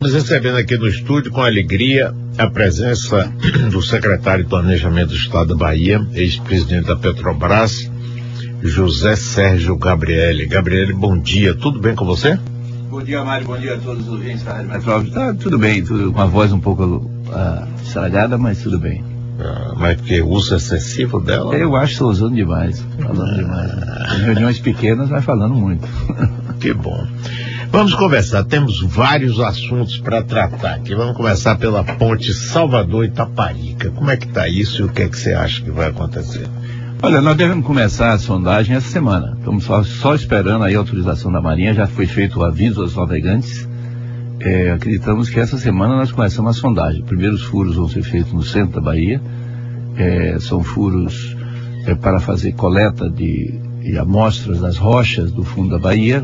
Estamos recebendo aqui no estúdio com alegria a presença do secretário de Planejamento do Estado da Bahia, ex-presidente da Petrobras, José Sérgio Gabrielli. Gabrielli, bom dia, tudo bem com você? Bom dia, Mário, bom dia a todos os ouvintes da Rádio Metrópole. Tá tudo bem, tudo com a voz um pouco estragada, mas tudo bem. Mas porque o uso excessivo dela? Eu acho que estou usando demais, falando demais. Em reuniões pequenas, mas falando muito. Que bom. Vamos conversar, temos vários assuntos para tratar aqui. Vamos começar pela ponte Salvador-Itaparica. Como é que está isso e o que é que você acha que vai acontecer? Olha, nós devemos começar a sondagem essa semana. Estamos só esperando aí a autorização da Marinha, já foi feito o aviso aos navegantes. Acreditamos que essa semana nós começamos a sondagem. Primeiros furos vão ser feitos no centro da Bahia. São furos para fazer coleta de amostras das rochas do fundo da Bahia.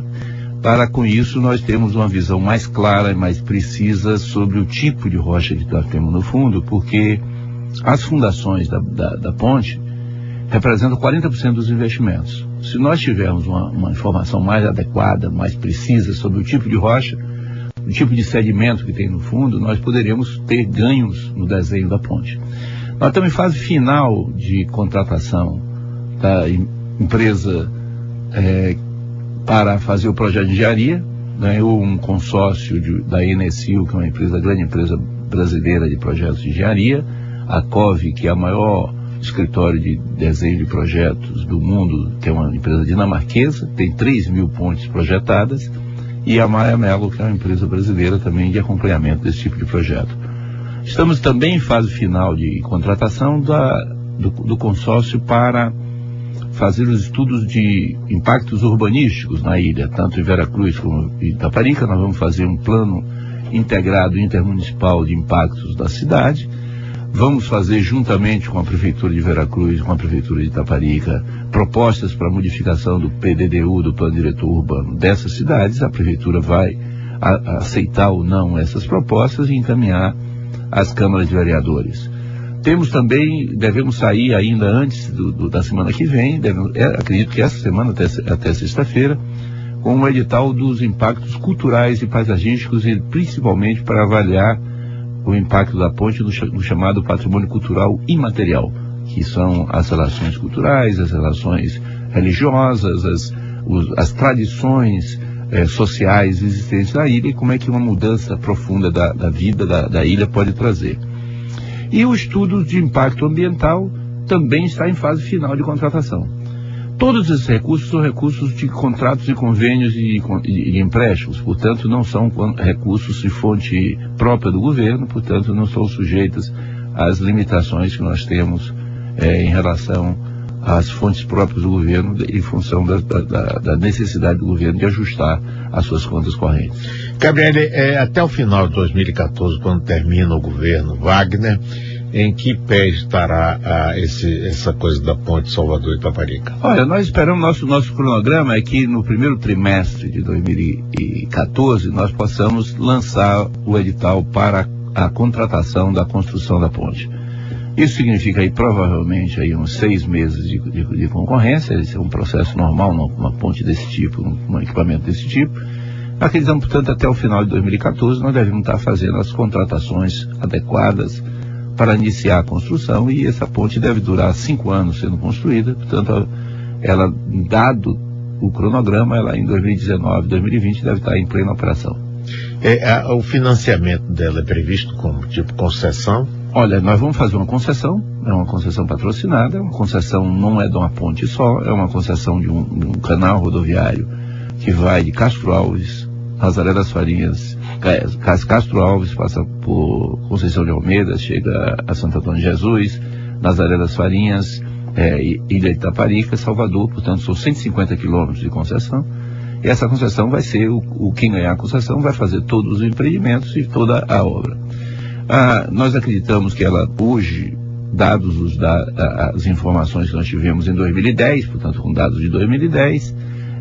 Para com isso nós temos uma visão mais clara e mais precisa sobre o tipo de rocha que nós temos no fundo, porque as fundações da ponte representam 40% dos investimentos. Se nós tivermos uma informação mais adequada, mais precisa sobre o tipo de rocha, o tipo de sedimento que tem no fundo, nós poderíamos ter ganhos no desenho da ponte. Nós estamos em fase final de contratação da empresa para fazer o projeto de engenharia. Ganhou um consórcio da Enesil, que é uma grande empresa brasileira de projetos de engenharia, a COV, que é a maior escritório de desenho de projetos do mundo, que é uma empresa dinamarquesa, tem 3.000 pontes projetadas, e a Maia Mello, que é uma empresa brasileira também de acompanhamento desse tipo de projeto. Estamos também em fase final de contratação do consórcio para fazer os estudos de impactos urbanísticos na ilha, tanto em Veracruz como em Itaparica. Nós vamos fazer um plano integrado intermunicipal de impactos da cidade. Vamos fazer, juntamente com a Prefeitura de Veracruz, com a Prefeitura de Itaparica, propostas para modificação do PDDU, do Plano Diretor Urbano dessas cidades. A Prefeitura vai aceitar ou não essas propostas e encaminhar às câmaras de vereadores. Temos também, devemos sair ainda antes da semana que vem, acredito que essa semana, até sexta-feira, com o edital dos impactos culturais e paisagísticos, e principalmente para avaliar o impacto da ponte no chamado patrimônio cultural imaterial, que são as relações culturais, as relações religiosas, as tradições sociais existentes na ilha, e como é que uma mudança profunda da vida da ilha pode trazer. E o estudo de impacto ambiental também está em fase final de contratação. Todos esses recursos são recursos de contratos e convênios e empréstimos, portanto não são recursos de fonte própria do governo, portanto não são sujeitos às limitações que nós temos em relação às fontes próprias do governo, em função da necessidade do governo de ajustar as suas contas correntes. Gabrielli, até o final de 2014, quando termina o governo Wagner, em que pé estará essa coisa da ponte Salvador-Itaparica? Olha, nós esperamos, nosso cronograma é que no primeiro trimestre de 2014 nós possamos lançar o edital para a contratação da construção da ponte. Isso significa aí provavelmente aí uns 6 meses de concorrência. Esse é um processo normal numa ponte desse tipo, num equipamento desse tipo. Acreditamos, portanto, até o final de 2014 nós devemos estar fazendo as contratações adequadas para iniciar a construção, e essa ponte deve durar 5 anos sendo construída. Portanto, ela, dado o cronograma, ela em 2019, 2020 deve estar em plena operação. O financiamento dela é previsto como tipo concessão? Olha, nós vamos fazer uma concessão, é uma concessão patrocinada, uma concessão não é de uma ponte só, é uma concessão de um canal rodoviário que vai de Castro Alves, Nazaré das Farinhas, Castro Alves, passa por Conceição de Almeida, chega a Santo Antônio de Jesus, Nazaré das Farinhas, Ilha de Itaparica, Salvador. Portanto são 150 quilômetros de concessão, e essa concessão vai ser, quem ganhar a concessão vai fazer todos os empreendimentos e toda a obra. Nós acreditamos que ela hoje, dados as informações que nós tivemos em 2010, portanto com dados de 2010,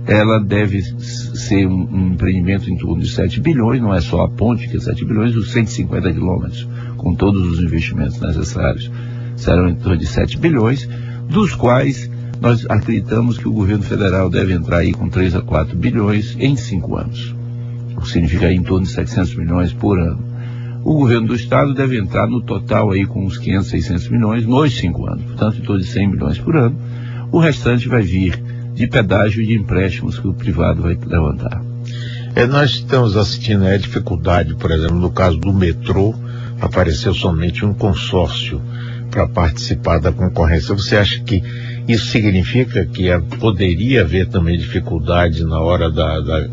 ela deve ser um empreendimento em torno de 7 bilhões, não é só a ponte que é 7 bilhões, os 150 quilômetros, com todos os investimentos necessários, serão em torno de 7 bilhões, dos quais nós acreditamos que o governo federal deve entrar aí com 3 a 4 bilhões em 5 anos. significa aí em torno de 700 milhões por ano. O governo do estado deve entrar no total aí com uns 500, 600 milhões nos 5 anos, portanto em torno de 100 milhões por ano. O restante vai vir de pedágio e de empréstimos que o privado vai levantar. Nós estamos assistindo a dificuldade, por exemplo, no caso do metrô, apareceu somente um consórcio para participar da concorrência. Você acha que isso significa que poderia haver também dificuldade na hora da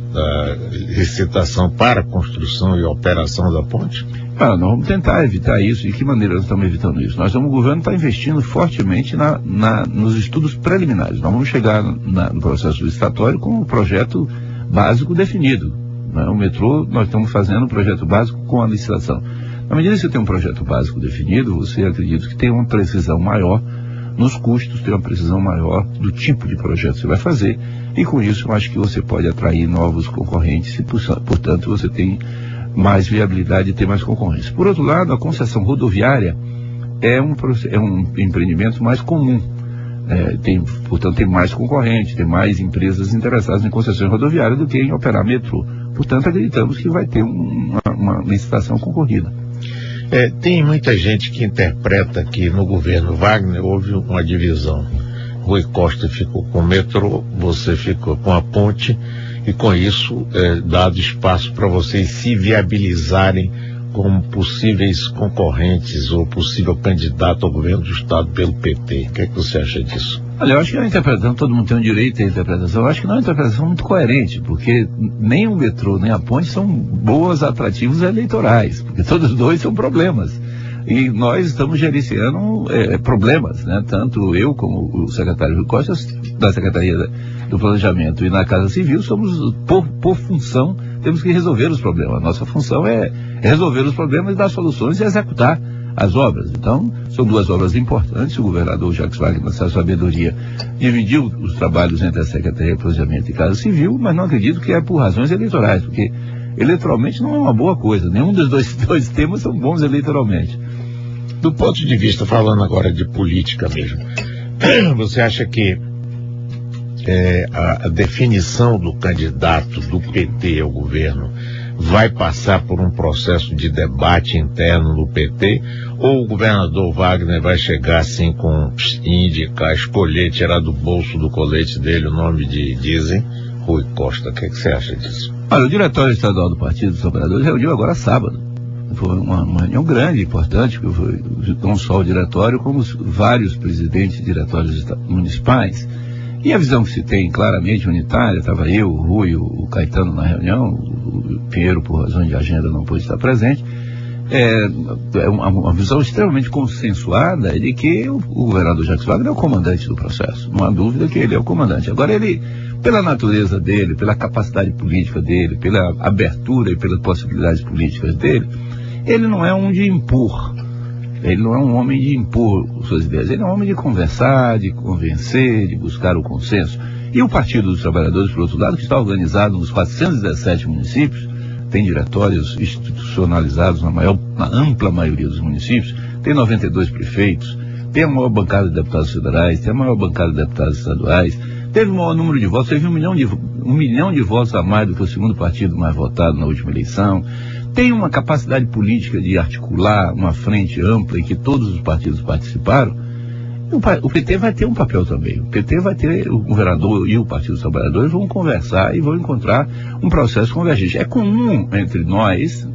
licitação para a construção e operação da ponte? Nós vamos tentar evitar isso. De que maneira nós estamos evitando isso? O governo está investindo fortemente nos estudos preliminares. Nós vamos chegar no processo licitatório com um projeto básico definido. O metrô, nós estamos fazendo um projeto básico com a licitação. Na medida que você tem um projeto básico definido, você acredita que tem uma precisão maior nos custos, tem uma precisão maior do tipo de projeto que você vai fazer, e com isso eu acho que você pode atrair novos concorrentes e, portanto, você tem mais viabilidade de ter mais concorrência. Por outro lado, a concessão rodoviária é um empreendimento mais comum. Portanto, tem mais concorrentes, tem mais empresas interessadas em concessões rodoviárias do que em operar metrô. Portanto, acreditamos que vai ter uma licitação concorrida. Tem muita gente que interpreta que no governo Wagner houve uma divisão. Rui Costa ficou com o metrô, você ficou com a ponte, e com isso dado espaço para vocês se viabilizarem como possíveis concorrentes ou possível candidato ao governo do estado pelo PT. O que é que você acha disso? Olha, eu acho que a interpretação, todo mundo tem o direito à interpretação, eu acho que não é uma interpretação muito coerente, porque nem o metrô nem a ponte são boas atrativos eleitorais, porque todos os dois são problemas. E nós estamos gerenciando problemas, né? Tanto eu como o secretário Rui Costa, da Secretaria do Planejamento e na Casa Civil, somos, por função, temos que resolver os problemas. Nossa função é resolver os problemas, dar soluções e executar as obras. Então, são duas obras importantes. O governador Jacques Wagner, na sua sabedoria, dividiu os trabalhos entre a Secretaria de Planejamento e Casa Civil, mas não acredito que é por razões eleitorais, porque eleitoralmente não é uma boa coisa. Nenhum dos dois temas são bons eleitoralmente. Do ponto de vista, falando agora de política mesmo, você acha que a definição do candidato do PT ao governo vai passar por um processo de debate interno no PT, ou o governador Wagner vai chegar assim indicar, escolher, tirar do bolso do colete dele o nome de, dizem, Rui Costa? O que você acha disso? Olha, o Diretório Estadual do Partido dos Trabalhadores reuniu agora sábado. Foi uma reunião grande, importante, que foi não só o diretório, como vários presidentes de diretórios municipais. E a visão que se tem claramente unitária, estava eu, o Rui, o Caetano na reunião, o Pinheiro, por razões de agenda, não pôde estar presente, é uma visão extremamente consensuada de que o governador Jacques Wagner é o comandante do processo. Não há dúvida que ele é o comandante. Agora, ele, pela natureza dele, pela capacidade política dele, pela abertura e pelas possibilidades políticas dele, ele não é um de impor. Ele não é um homem de impor suas ideias, ele é um homem de conversar, de convencer, de buscar o consenso. E o Partido dos Trabalhadores, por outro lado, que está organizado nos 417 municípios, tem diretórios institucionalizados na ampla maioria dos municípios, tem 92 prefeitos, tem a maior bancada de deputados federais, tem a maior bancada de deputados estaduais, teve o maior número de votos, teve 1 milhão de votos a mais do que o segundo partido mais votado na última eleição. Tem uma capacidade política de articular uma frente ampla em que todos os partidos participaram. O PT vai ter um papel também. O PT vai ter, o governador e o Partido dos Trabalhadores vão conversar e vão encontrar um processo convergente. É comum entre nós,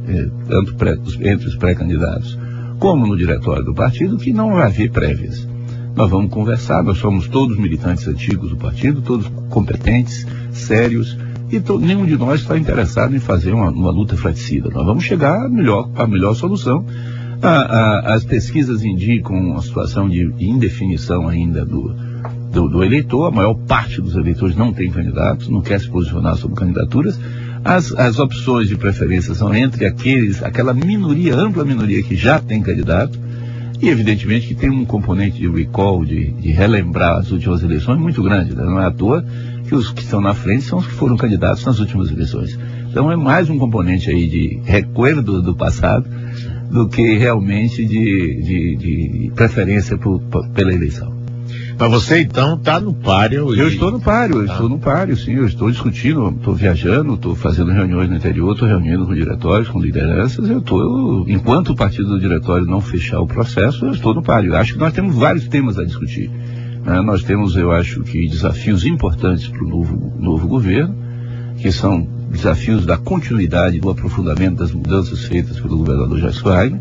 tanto entre os pré-candidatos, como no diretório do partido, que não vai haver prévias. Nós vamos conversar, nós somos todos militantes antigos do partido, todos competentes, sérios, e nenhum de nós está interessado em fazer uma luta fratricida. Nós vamos chegar à melhor solução. As pesquisas indicam uma situação de indefinição ainda do eleitor. A maior parte dos eleitores não tem candidatos, não quer se posicionar sobre candidaturas. As opções de preferência são entre aquela minoria, ampla minoria que já tem candidato, e evidentemente que tem um componente de recall, de relembrar as últimas eleições muito grande, né? Não é à toa que os que estão na frente são os que foram candidatos nas últimas eleições. Então é mais um componente aí de recuerdo do passado do que realmente de preferência pela eleição. Mas você então está no páreo? Eu estou no páreo, sim, eu estou discutindo, estou viajando, estou fazendo reuniões no interior, estou reunindo com diretórios, com lideranças, enquanto o partido do diretório não fechar o processo, eu estou no páreo. Acho que nós temos vários temas a discutir. Nós temos, eu acho que, desafios importantes para o novo governo, que são desafios da continuidade, do aprofundamento das mudanças feitas pelo governador Jacques Wagner.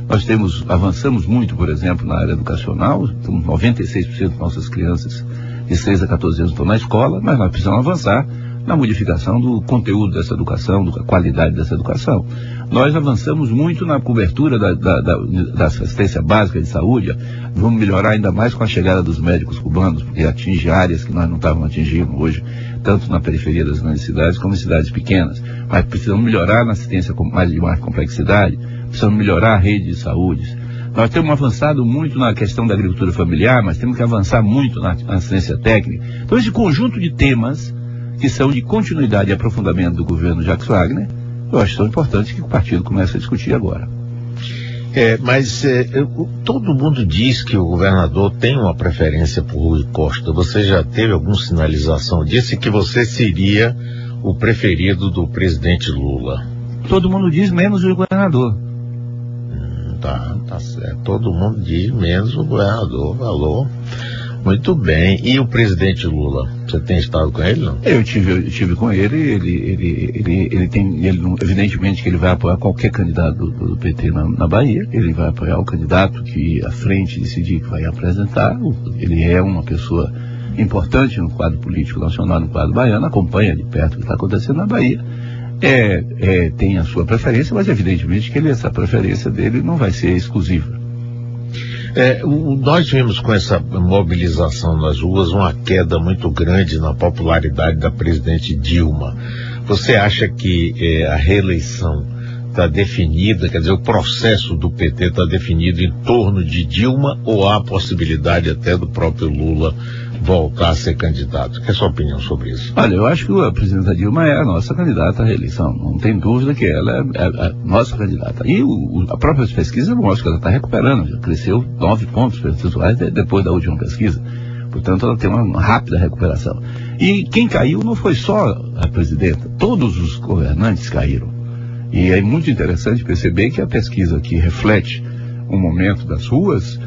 Nós avançamos muito, por exemplo, na área educacional, 96% de nossas crianças de 6 a 14 anos estão na escola, mas nós precisamos avançar na modificação do conteúdo dessa educação, da qualidade dessa educação. Nós avançamos muito na cobertura da assistência básica de saúde, vamos melhorar ainda mais com a chegada dos médicos cubanos, porque atinge áreas que nós não estávamos atingindo hoje, tanto na periferia das grandes cidades como em cidades pequenas. Mas precisamos melhorar na assistência com mais complexidade, precisamos melhorar a rede de saúde. Nós temos avançado muito na questão da agricultura familiar, mas temos que avançar muito na assistência técnica. Então, esse conjunto de temas que são de continuidade e aprofundamento do governo Jacques Wagner, eu acho tão importante que o partido comece a discutir agora. Mas todo mundo diz que o governador tem uma preferência por Rui Costa. Você já teve alguma sinalização disso e que você seria o preferido do presidente Lula? Todo mundo diz, menos o governador. Tá certo. Todo mundo diz, menos o governador. Falou. Muito bem. E o presidente Lula? Você tem estado com ele, não? Eu tive com ele. Evidentemente que ele vai apoiar qualquer candidato do PT na Bahia. Ele vai apoiar o candidato que a frente decidir que vai apresentar. Ele é uma pessoa importante no quadro político nacional, no quadro baiano, acompanha de perto o que está acontecendo na Bahia. Tem a sua preferência, mas evidentemente que essa preferência dele não vai ser exclusiva. Nós vimos com essa mobilização nas ruas uma queda muito grande na popularidade da presidente Dilma. Você acha que a reeleição está definida, quer dizer, o processo do PT está definido em torno de Dilma, ou há a possibilidade até do próprio Lula voltar a ser candidato? Qual é a sua opinião sobre isso? Olha, eu acho que a presidenta Dilma é a nossa candidata à reeleição. Não tem dúvida que ela é a nossa candidata. E a própria pesquisa mostra que ela está recuperando. Já cresceu 9 pontos percentuais depois da última pesquisa. Portanto, ela tem uma rápida recuperação. E quem caiu não foi só a presidenta. Todos os governantes caíram. E é muito interessante perceber que a pesquisa que reflete o momento das ruas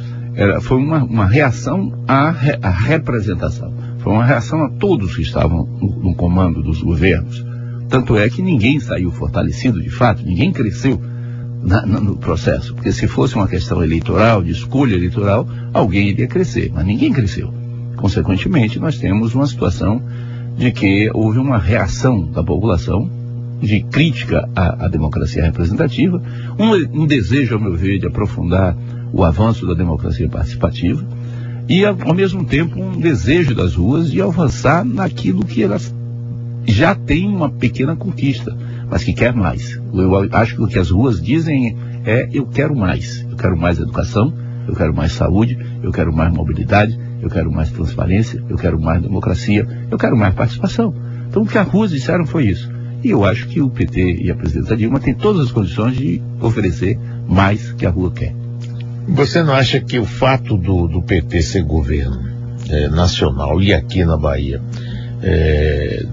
foi uma reação à representação. Foi uma reação a todos que estavam no comando dos governos. Tanto é que ninguém saiu fortalecido de fato, ninguém cresceu no processo. Porque se fosse uma questão eleitoral, de escolha eleitoral, alguém iria crescer, mas ninguém cresceu. Consequentemente, nós temos uma situação de que houve uma reação da população de crítica à democracia representativa, um desejo, ao meu ver, de aprofundar o avanço da democracia participativa e, ao mesmo tempo, um desejo das ruas de avançar naquilo que elas já têm uma pequena conquista, mas que quer mais. Eu acho que o que as ruas dizem eu quero mais educação, eu quero mais saúde, eu quero mais mobilidade, eu quero mais transparência, eu quero mais democracia, eu quero mais participação. Então, o que as ruas disseram foi isso. E eu acho que o PT e a presidenta Dilma têm todas as condições de oferecer mais que a rua quer. Você não acha que o fato do PT ser governo nacional e aqui na Bahia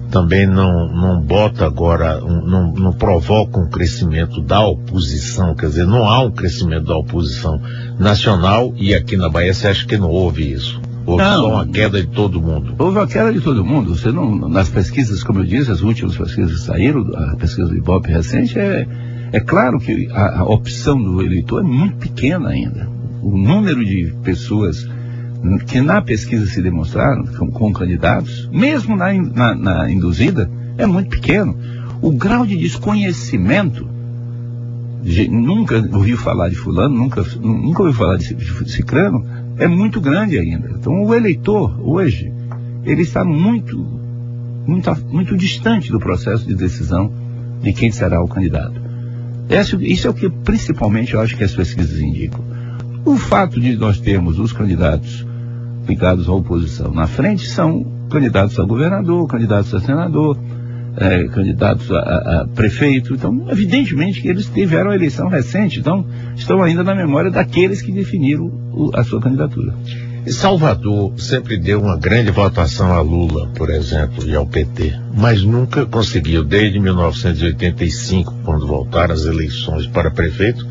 também não bota agora, não provoca um crescimento da oposição? Quer dizer, não há um crescimento da oposição nacional e aqui na Bahia você acha que não houve isso? Houve só uma queda de todo mundo? Houve uma queda de todo mundo. Você não, nas pesquisas, como eu disse, as últimas pesquisas que saíram, a pesquisa do Ibope recente, é claro que a opção do eleitor é muito pequena ainda. O número de pessoas que na pesquisa se demonstraram com candidatos, mesmo na induzida, é muito pequeno. O grau de desconhecimento, nunca ouviu falar de fulano, nunca ouviu falar de cicrano, é muito grande ainda. Então o eleitor, hoje, ele está muito distante do processo de decisão de quem será o candidato. Isso é o que principalmente eu acho que as pesquisas indicam. O fato de nós termos os candidatos ligados à oposição na frente são candidatos a governador, candidatos a senador, candidatos a prefeito. Então, evidentemente que eles tiveram a eleição recente, então estão ainda na memória daqueles que definiram a sua candidatura. Salvador sempre deu uma grande votação a Lula, por exemplo, e ao PT, mas nunca conseguiu, desde 1985, quando voltaram as eleições para prefeito,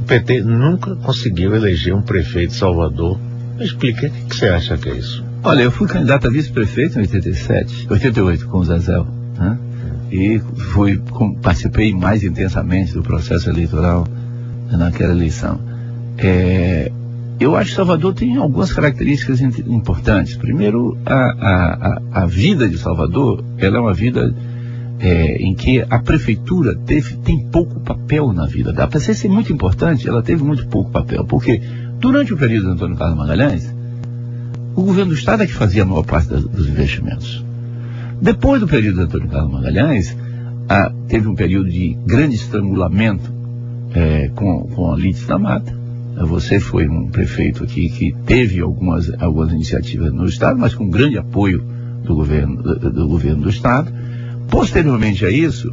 o PT nunca conseguiu eleger um prefeito de Salvador. Me explica, o que você acha que é isso? Olha, eu fui candidato a vice-prefeito em 88 com o Zezéu, né? E participei mais intensamente do processo eleitoral naquela eleição. Eu acho que Salvador tem algumas características importantes. Primeiro, a vida de Salvador, ela é uma vida em que a prefeitura tem pouco papel na vida. Apesar de ser muito importante, ela teve muito pouco papel. Porque durante o período de Antônio Carlos Magalhães, o governo do Estado é que fazia a maior parte dos investimentos. Depois do período de Antônio Carlos Magalhães, teve um período de grande estrangulamento com a Lídice da Mata. Você foi um prefeito aqui que teve algumas iniciativas no Estado, mas com grande apoio do governo do Estado. Posteriormente a isso,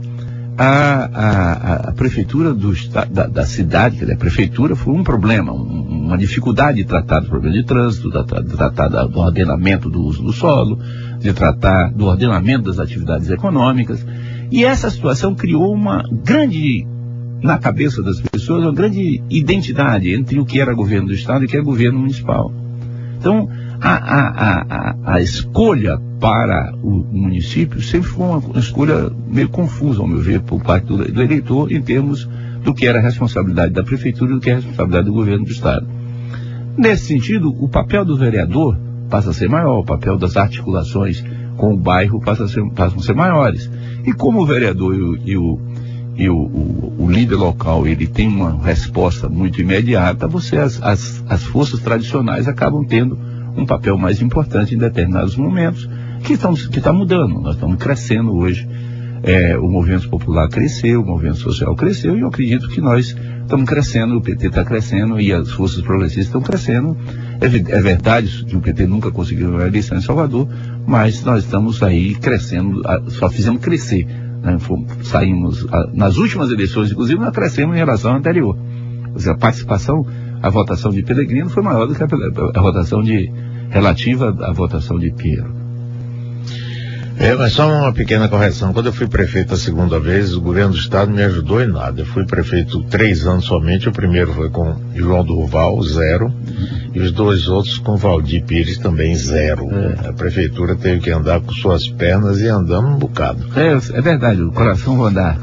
a prefeitura da cidade, quer dizer, a prefeitura foi um problema, uma dificuldade de tratar do problema de trânsito, de tratar do ordenamento do uso do solo, de tratar do ordenamento das atividades econômicas. E essa situação criou uma grande, na cabeça das pessoas, uma grande identidade entre o que era governo do Estado e o que é governo municipal. Então, a escolha para o município sempre foi uma escolha meio confusa, ao meu ver, por parte do eleitor, em termos do que era a responsabilidade da prefeitura e do que é a responsabilidade do governo do Estado. Nesse sentido, o papel do vereador passa a ser maior, o papel das articulações com o bairro passam a ser maiores. E como o vereador e o líder local, ele tem uma resposta muito imediata, as forças tradicionais acabam tendo um papel mais importante em determinados momentos, que está mudando. Nós estamos crescendo hoje. O movimento popular cresceu, o movimento social cresceu, e eu acredito que nós estamos crescendo, o PT está crescendo e as forças progressistas estão crescendo. É verdade que o PT nunca conseguiu uma eleição em Salvador, mas nós estamos aí crescendo, só fizemos crescer. Saímos, nas últimas eleições, inclusive, nós crescemos em relação à anterior. Ou seja, a votação de Pellegrino foi maior do que a votação relativa à votação de Piero. Mas só uma pequena correção. Quando eu fui prefeito a segunda vez, o governo do Estado não me ajudou em nada. Eu fui prefeito 3 anos somente. O primeiro foi com João Durval, 0. E os 2 outros com Valdir Pires, também 0. A prefeitura teve que andar com suas pernas e andando um bocado. É verdade, o coração vai andar.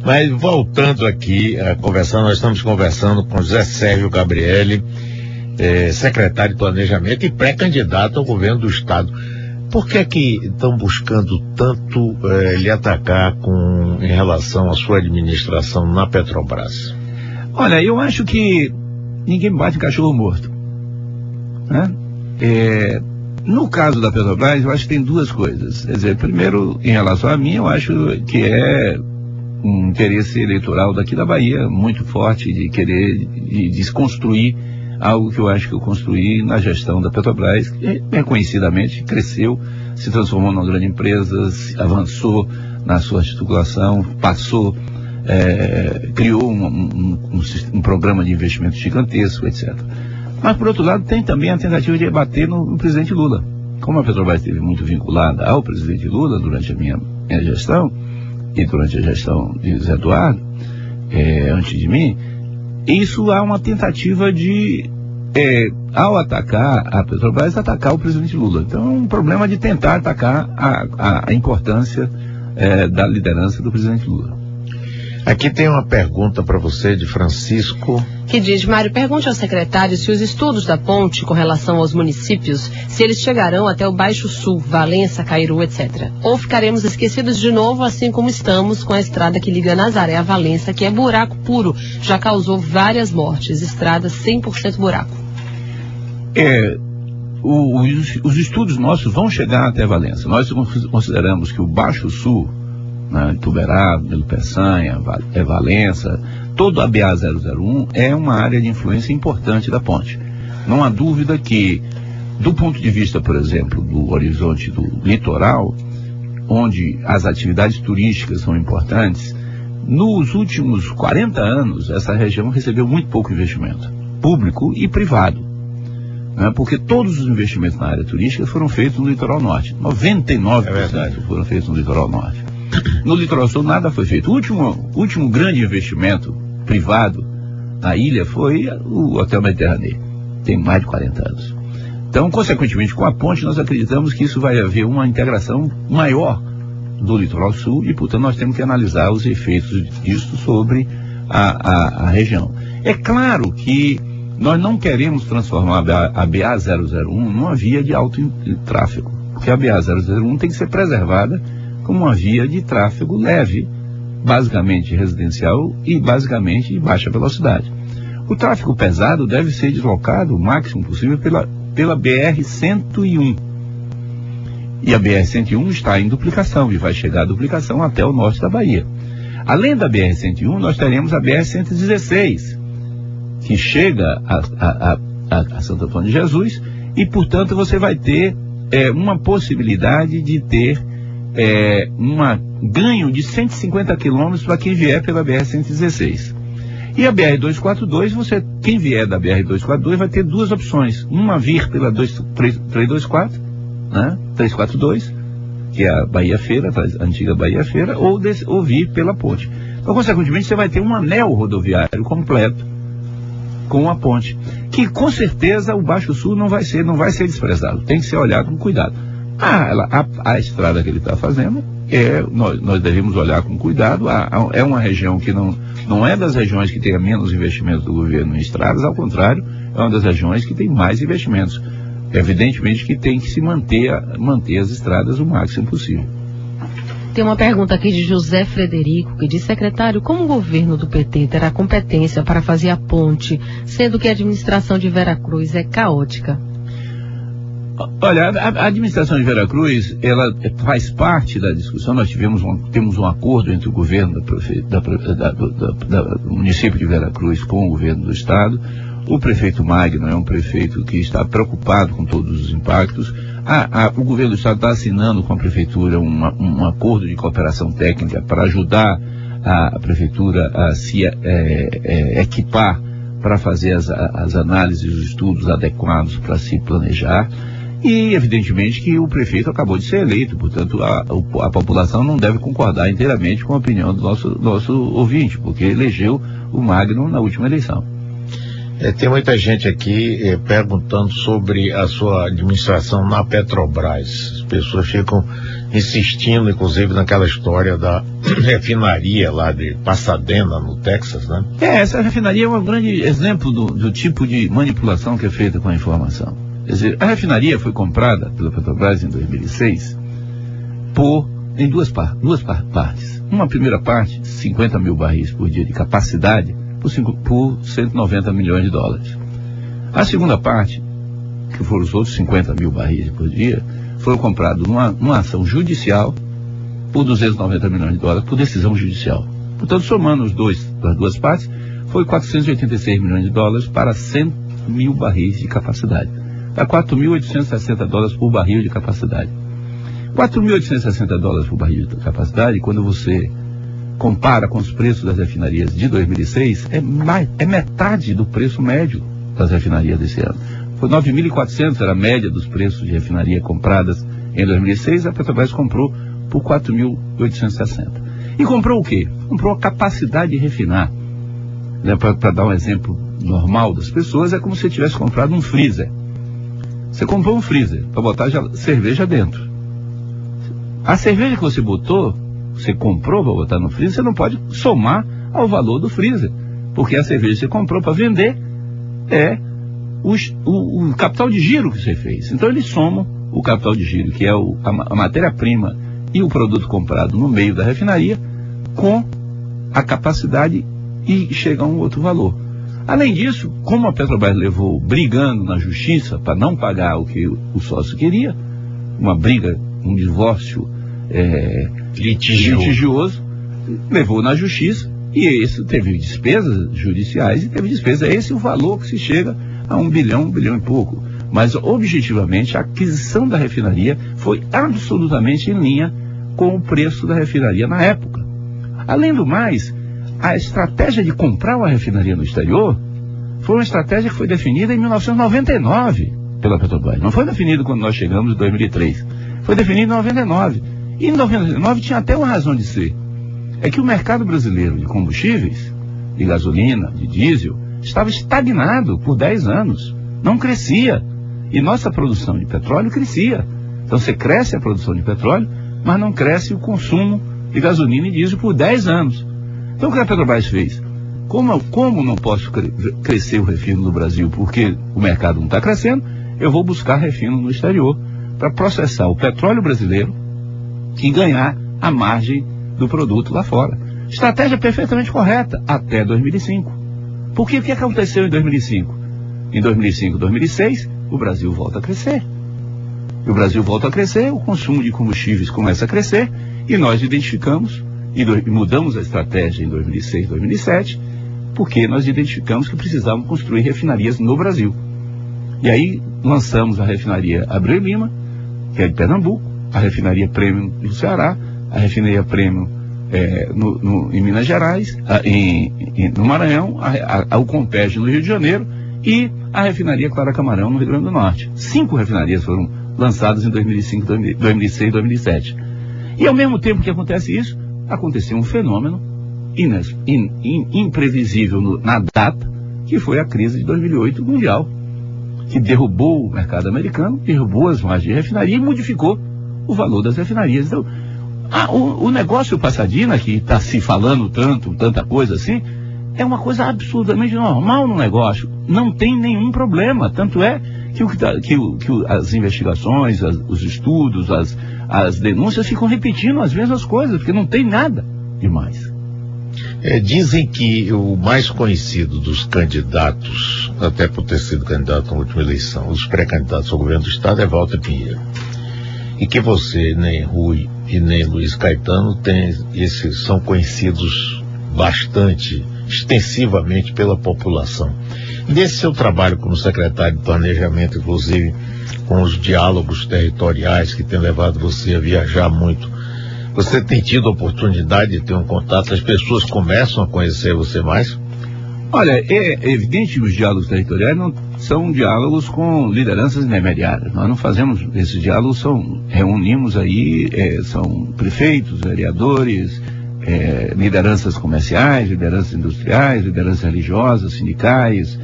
Mas voltando aqui a conversar, nós estamos conversando com José Sérgio Gabrielli, secretário de Planejamento e pré-candidato ao governo do Estado. Por que é que estão buscando tanto lhe atacar em relação à sua administração na Petrobras? Olha, eu acho que ninguém bate cachorro morto, né? No caso da Petrobras, eu acho que tem 2 coisas. Quer dizer, primeiro, em relação a mim, eu acho que é um interesse eleitoral daqui da Bahia muito forte de querer desconstruir algo que eu acho que eu construí na gestão da Petrobras, que reconhecidamente cresceu, se transformou numa grande empresa, avançou na sua articulação, criou um programa de investimento gigantesco, etc. Mas, por outro lado, tem também a tentativa de bater no presidente Lula. Como a Petrobras esteve muito vinculada ao presidente Lula durante a minha gestão, e durante a gestão de Zé Eduardo, antes de mim, isso há uma tentativa de, ao atacar a Petrobras, atacar o presidente Lula. Então é um problema de tentar atacar a importância da liderança do presidente Lula. Aqui tem uma pergunta para você de Francisco. Que diz: Mário, pergunte ao secretário se os estudos da ponte com relação aos municípios, se eles chegarão até o Baixo Sul, Valença, Cairu, etc. Ou ficaremos esquecidos de novo, assim como estamos com a estrada que liga Nazaré a Valença, que é buraco puro, já causou várias mortes, estrada 100% buraco. Os estudos nossos vão chegar até Valença. Nós consideramos que o Baixo Sul, Tuberá, Belo Peçanha, Valença, todo a BA-001 é uma área de influência importante da ponte. Não há dúvida que, do ponto de vista, por exemplo, do horizonte do litoral, onde as atividades turísticas são importantes, nos últimos 40 anos, essa região recebeu muito pouco investimento, público e privado. né? Porque todos os investimentos na área turística foram feitos no litoral norte. 99% foram feitos no litoral norte. No litoral sul nada foi feito. O último grande investimento privado na ilha foi o Hotel Mediterrâneo. Tem mais de 40 anos. Então, consequentemente, com a ponte, nós acreditamos que isso vai haver uma integração maior do litoral sul e, portanto, nós temos que analisar os efeitos disso sobre a região. É claro que nós não queremos transformar a BA-001 numa via de alto tráfego, porque a BA-001 tem que ser preservada como uma via de tráfego leve, basicamente residencial e basicamente de baixa velocidade. O tráfego pesado deve ser deslocado o máximo possível pela BR-101. E a BR-101 está em duplicação e vai chegar a duplicação até o norte da Bahia. Além da BR-101, nós teremos a BR-116, que chega a Santo Antônio de Jesus e, portanto, você vai ter uma possibilidade de ter ganho de 150 quilômetros para quem vier pela BR-116. E a BR-242, quem vier da BR-242 vai ter duas opções. Uma vir pela 324, né? 342, que é a Bahia Feira, a antiga Bahia Feira, ou vir pela ponte. Então, consequentemente, você vai ter um anel rodoviário completo com a ponte, que com certeza o Baixo Sul não vai ser desprezado, tem que ser olhado com cuidado. A estrada que ele está fazendo, nós devemos olhar com cuidado. É uma região que não é das regiões que tenha menos investimentos do governo em estradas, ao contrário, é uma das regiões que tem mais investimentos. Evidentemente que tem que se manter as estradas o máximo possível. Tem uma pergunta aqui de José Frederico, que diz: secretário, como o governo do PT terá competência para fazer a ponte, sendo que a administração de Veracruz é caótica? Olha, a administração de Veracruz, ela faz parte da discussão. Nós temos um acordo entre o governo do município de Veracruz com o governo do estado. O prefeito Magno é um prefeito que está preocupado com todos os impactos. O governo do estado está assinando com a prefeitura um acordo de cooperação técnica para ajudar a prefeitura a se equipar para fazer as análises, os estudos adequados para se planejar. E, evidentemente, que o prefeito acabou de ser eleito, portanto, a população não deve concordar inteiramente com a opinião do nosso ouvinte, porque elegeu o Magno na última eleição. Tem muita gente aqui perguntando sobre a sua administração na Petrobras. As pessoas ficam insistindo, inclusive, naquela história da refinaria lá de Pasadena, no Texas, né? Essa refinaria é um grande exemplo do tipo de manipulação que é feita com a informação. Quer dizer, a refinaria foi comprada pela Petrobras em 2006 em duas partes. Uma primeira parte, 50 mil barris por dia de capacidade, por 190 milhões de dólares. A segunda parte, que foram os outros 50 mil barris por dia, foram comprados numa ação judicial por 290 milhões de dólares, por decisão judicial. Portanto, somando as duas partes, foi 486 milhões de dólares para 100 mil barris de capacidade. Dá 4.860 dólares por barril de capacidade. 4.860 dólares por barril de capacidade, quando você compara com os preços das refinarias de 2006, é metade do preço médio das refinarias desse ano. Foi 9.400, era a média dos preços de refinaria compradas em 2006, a Petrobras comprou por 4.860. E comprou o quê? Comprou a capacidade de refinar. Né, para dar um exemplo normal das pessoas, é como se você tivesse comprado um freezer. Você comprou um freezer para botar cerveja dentro. A cerveja que você comprou para botar no freezer, você não pode somar ao valor do freezer, porque a cerveja que você comprou para vender é o capital de giro que você fez. Então eles somam o capital de giro, que é a matéria-prima e o produto comprado no meio da refinaria, com a capacidade, e chega a um outro valor. Além disso, como a Petrobras levou brigando na justiça para não pagar o que o sócio queria, uma briga, um divórcio litigioso, levou na justiça, e isso teve despesas judiciais e teve despesas. Esse é o valor que se chega a 1 bilhão e pouco. Mas, objetivamente, a aquisição da refinaria foi absolutamente em linha com o preço da refinaria na época. Além do mais, a estratégia de comprar uma refinaria no exterior foi uma estratégia que foi definida em 1999. pela Petrobras. Não foi definido quando nós chegamos em 2003. Foi definido em 99. E em 99 tinha até uma razão de ser. É que o mercado brasileiro de combustíveis, de gasolina, de diesel, estava estagnado por 10 anos. Não crescia. E nossa produção de petróleo crescia. Então você cresce a produção de petróleo, mas não cresce o consumo de gasolina e diesel por 10 anos. Então o que a Petrobras fez? Como não posso crescer o refino no Brasil porque o mercado não está crescendo, eu vou buscar refino no exterior para processar o petróleo brasileiro e ganhar a margem do produto lá fora. Estratégia perfeitamente correta até 2005. Porque o que aconteceu em 2005? Em 2005, 2006, o Brasil volta a crescer. E o Brasil volta a crescer, o consumo de combustíveis começa a crescer e nós identificamos e mudamos a estratégia em 2006, 2007, porque nós identificamos que precisávamos construir refinarias no Brasil. E aí lançamos a refinaria Abreu e Lima, que é de Pernambuco, a refinaria Premium do Ceará, a refinaria Premium em Minas Gerais, no Maranhão, o Compeg no Rio de Janeiro e a refinaria Clara Camarão no Rio Grande do Norte. 5 refinarias foram lançadas em 2005, 2006 e 2007. E ao mesmo tempo que acontece isso, aconteceu um fenômeno imprevisível na data, que foi a crise de 2008 mundial, que derrubou o mercado americano, derrubou as margens de refinaria e modificou o valor das refinarias. Então, o negócio Passadina, que está se falando tanta coisa assim, é uma coisa absurdamente normal no negócio. Não tem nenhum problema. Tanto é que as investigações, os estudos, as denúncias ficam repetindo as mesmas coisas, porque não tem nada demais. Dizem que o mais conhecido dos candidatos, até por ter sido candidato na última eleição, os pré-candidatos ao governo do Estado, é Walter Pinheiro. E que você, nem Rui e nem Luiz Caetano, são conhecidos bastante, extensivamente pela população. Nesse seu trabalho como secretário de Planejamento, inclusive com os diálogos territoriais que tem levado você a viajar muito, você tem tido a oportunidade de ter um contato? As pessoas começam a conhecer você mais? Olha, é evidente que os diálogos territoriais não são diálogos com lideranças intermediárias. Nós não fazemos esses diálogos, reunimos aí, são prefeitos, vereadores, lideranças comerciais, lideranças industriais, lideranças religiosas, sindicais,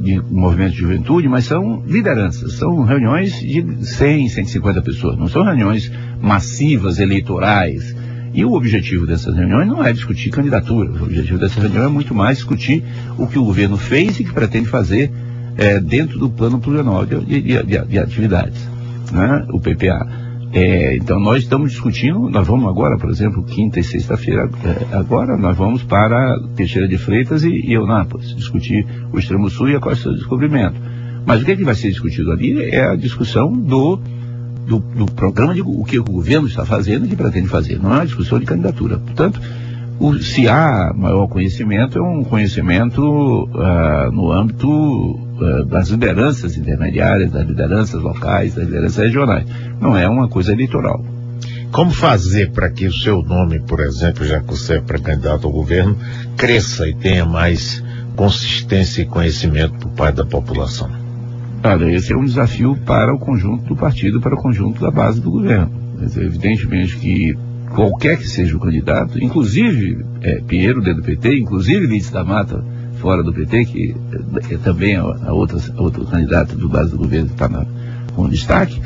de movimento de juventude, mas são lideranças, são reuniões de 100, 150 pessoas, não são reuniões massivas, eleitorais. E o objetivo dessas reuniões não é discutir candidatura, o objetivo dessa reunião é muito mais discutir o que o governo fez e que pretende fazer dentro do plano plurianual de atividades, né? O PPA. Então nós estamos discutindo, nós vamos agora, por exemplo, quinta e sexta-feira, agora nós vamos para Teixeira de Freitas e Eunápolis, discutir o Extremo Sul e a Costa do Descobrimento. Mas o que vai ser discutido ali é a discussão do programa, o que o governo está fazendo e que pretende fazer, não é uma discussão de candidatura. Portanto, se há maior conhecimento, é um conhecimento no âmbito das lideranças intermediárias, das lideranças locais, das lideranças regionais. Não é uma coisa eleitoral. Como fazer para que o seu nome, por exemplo, já que você é pré-candidato ao governo, cresça e tenha mais consistência e conhecimento por parte da população? Olha, esse é um desafio para o conjunto do partido, para o conjunto da base do governo. Mas, evidentemente que qualquer que seja o candidato, inclusive Pinheiro dentro do PT, inclusive Lídice da Mata fora do PT, que também a outra candidata do base do governo que está com destaque,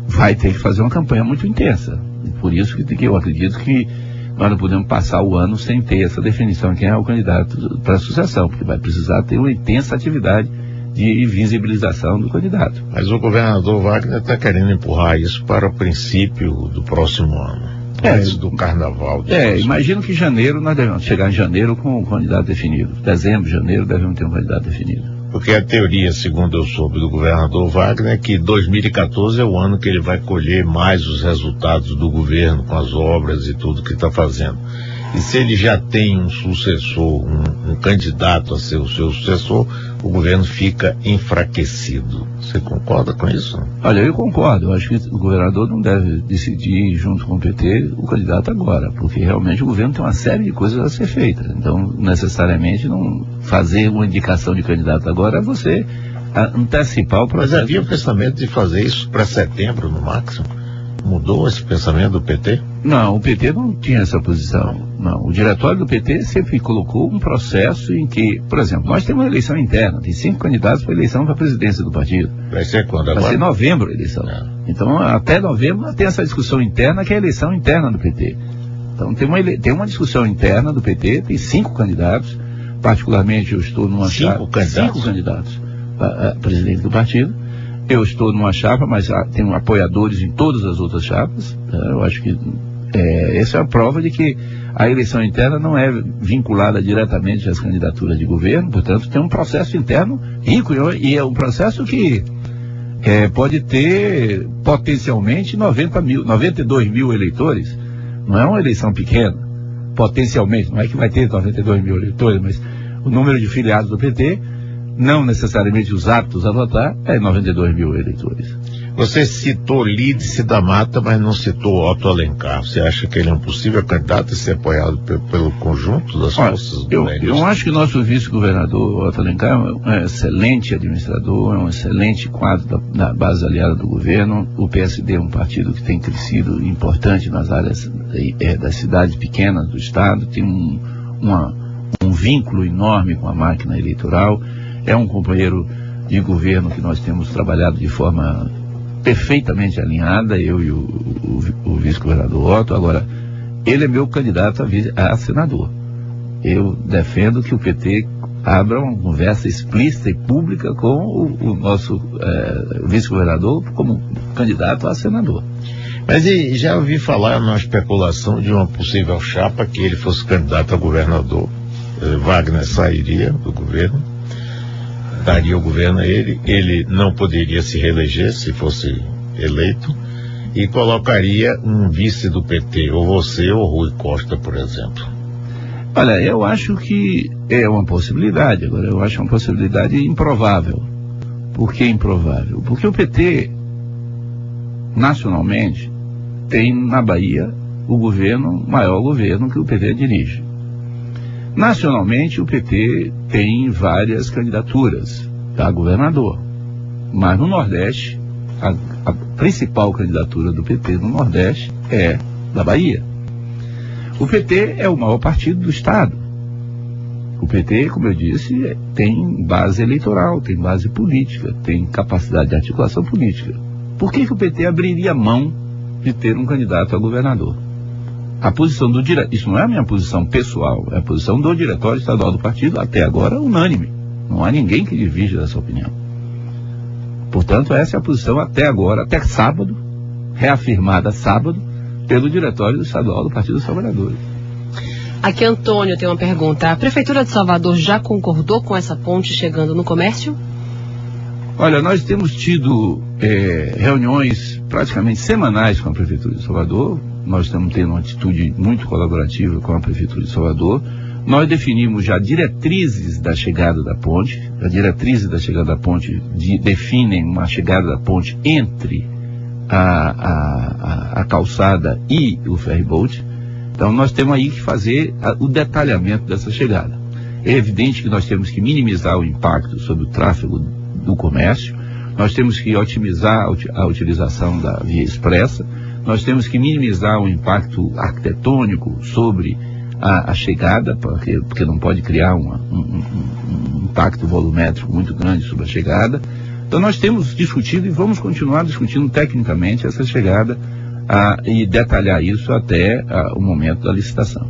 vai ter que fazer uma campanha muito intensa. E por isso que eu acredito que nós não podemos passar o ano sem ter essa definição de quem é o candidato para a sucessão, porque vai precisar ter uma intensa atividade de visibilização do candidato. Mas o governador Wagner está querendo empurrar isso para o princípio do próximo ano, antes do carnaval. Imagino que janeiro, nós devemos chegar em janeiro com um candidato definido. Dezembro, janeiro, devemos ter um candidato definido. Porque a teoria, segundo eu soube do governador Wagner, é que 2014 é o ano que ele vai colher mais os resultados do governo com as obras e tudo que está fazendo. E se ele já tem um sucessor, um candidato a ser o seu sucessor, o governo fica enfraquecido. Você concorda com isso? Olha, eu concordo. Eu acho que o governador não deve decidir junto com o PT o candidato agora, porque realmente o governo tem uma série de coisas a ser feitas. Então, necessariamente, não fazer uma indicação de candidato agora é você antecipar o processo. Mas havia o pensamento de fazer isso para setembro, no máximo? Mudou esse pensamento do PT? Não, o PT não tinha essa posição. Não, o diretório do PT sempre colocou um processo em que, por exemplo, nós temos uma eleição interna, tem 5 candidatos para a eleição para a presidência do partido. Vai ser quando agora? Vai ser em novembro a eleição. Então, até novembro tem essa discussão interna, que é a eleição interna do PT. Então, tem uma discussão interna do PT, tem 5 candidatos, particularmente eu estou numa chapa... 5 candidatos a presidente do partido. Eu estou numa chapa, mas tenho apoiadores em todas as outras chapas. Eu acho que essa é a prova de que a eleição interna não é vinculada diretamente às candidaturas de governo, portanto tem um processo interno rico e é um processo que pode ter potencialmente 92 mil eleitores. Não é uma eleição pequena, potencialmente, não é que vai ter 92 mil eleitores, mas o número de filiados do PT, não necessariamente os aptos a votar, é 92 mil eleitores. Você citou Lídice da Mata, mas não citou Otto Alencar. Você acha que ele é um possível candidato a ser apoiado pelo conjunto das forças do Médio? Eu acho que o nosso vice-governador, Otto Alencar, é um excelente administrador, é um excelente quadro da base aliada do governo. O PSD é um partido que tem crescido importante nas áreas das cidades pequenas do estado, tem um vínculo enorme com a máquina eleitoral. É um companheiro de governo que nós temos trabalhado de forma perfeitamente alinhada, eu e o vice-governador Otto. Agora, ele é meu candidato a senador. Eu defendo que o PT abra uma conversa explícita e pública com o nosso vice-governador como candidato a senador. Mas já ouvi falar numa especulação de uma possível chapa que ele fosse candidato a governador. Wagner sairia do governo, daria o governo a ele não poderia se reeleger se fosse eleito, e colocaria um vice do PT, ou você ou Rui Costa, por exemplo. Olha, eu acho que é uma possibilidade. Agora, eu acho uma possibilidade improvável. Por que improvável? Porque o PT, nacionalmente, tem na Bahia o maior governo que o PT dirige. Nacionalmente, o PT tem várias candidaturas a governador, mas no Nordeste, a principal candidatura do PT no Nordeste é da Bahia. O PT é o maior partido do Estado. O PT, como eu disse, tem base eleitoral, tem base política, tem capacidade de articulação política. Por que o PT abriria mão de ter um candidato a governador? A posição do diretório, isso não é a minha posição pessoal, é a posição do diretório estadual do partido, até agora unânime. Não há ninguém que divide dessa opinião. Portanto, essa é a posição até agora, até sábado, reafirmada sábado, pelo diretório estadual do Partido dos Trabalhadores. Aqui Antônio tem uma pergunta. A Prefeitura de Salvador já concordou com essa ponte chegando no comércio? Olha, nós temos tido reuniões praticamente semanais com a Prefeitura de Salvador. Nós estamos tendo uma atitude muito colaborativa com a Prefeitura de Salvador. Nós definimos já diretrizes da chegada da ponte. As diretrizes da chegada da ponte definem uma chegada da ponte entre a calçada e o ferryboat. Então nós temos aí que fazer o detalhamento dessa chegada. É evidente que nós temos que minimizar o impacto sobre o tráfego do comércio. Nós temos que otimizar a utilização da via expressa. Nós temos que minimizar o impacto arquitetônico sobre a chegada, porque não pode criar um impacto volumétrico muito grande sobre a chegada. Então nós temos discutido e vamos continuar discutindo tecnicamente essa chegada e detalhar isso até o momento da licitação.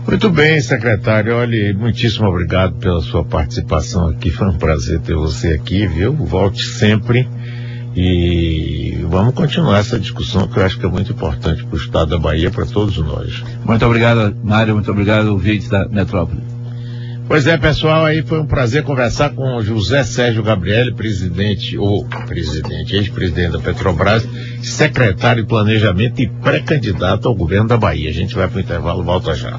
Muito bem, secretário. Olha, muitíssimo obrigado pela sua participação aqui. Foi um prazer ter você aqui, viu? Volte sempre. E vamos continuar essa discussão que eu acho que é muito importante para o estado da Bahia, para todos nós. Muito obrigado, Mário. Muito obrigado, ouvintes da Metrópole. Pois é, pessoal, aí foi um prazer conversar com o José Sérgio Gabrielli, ex-presidente da Petrobras, secretário de Planejamento e pré-candidato ao governo da Bahia. A gente vai para o intervalo, volta já.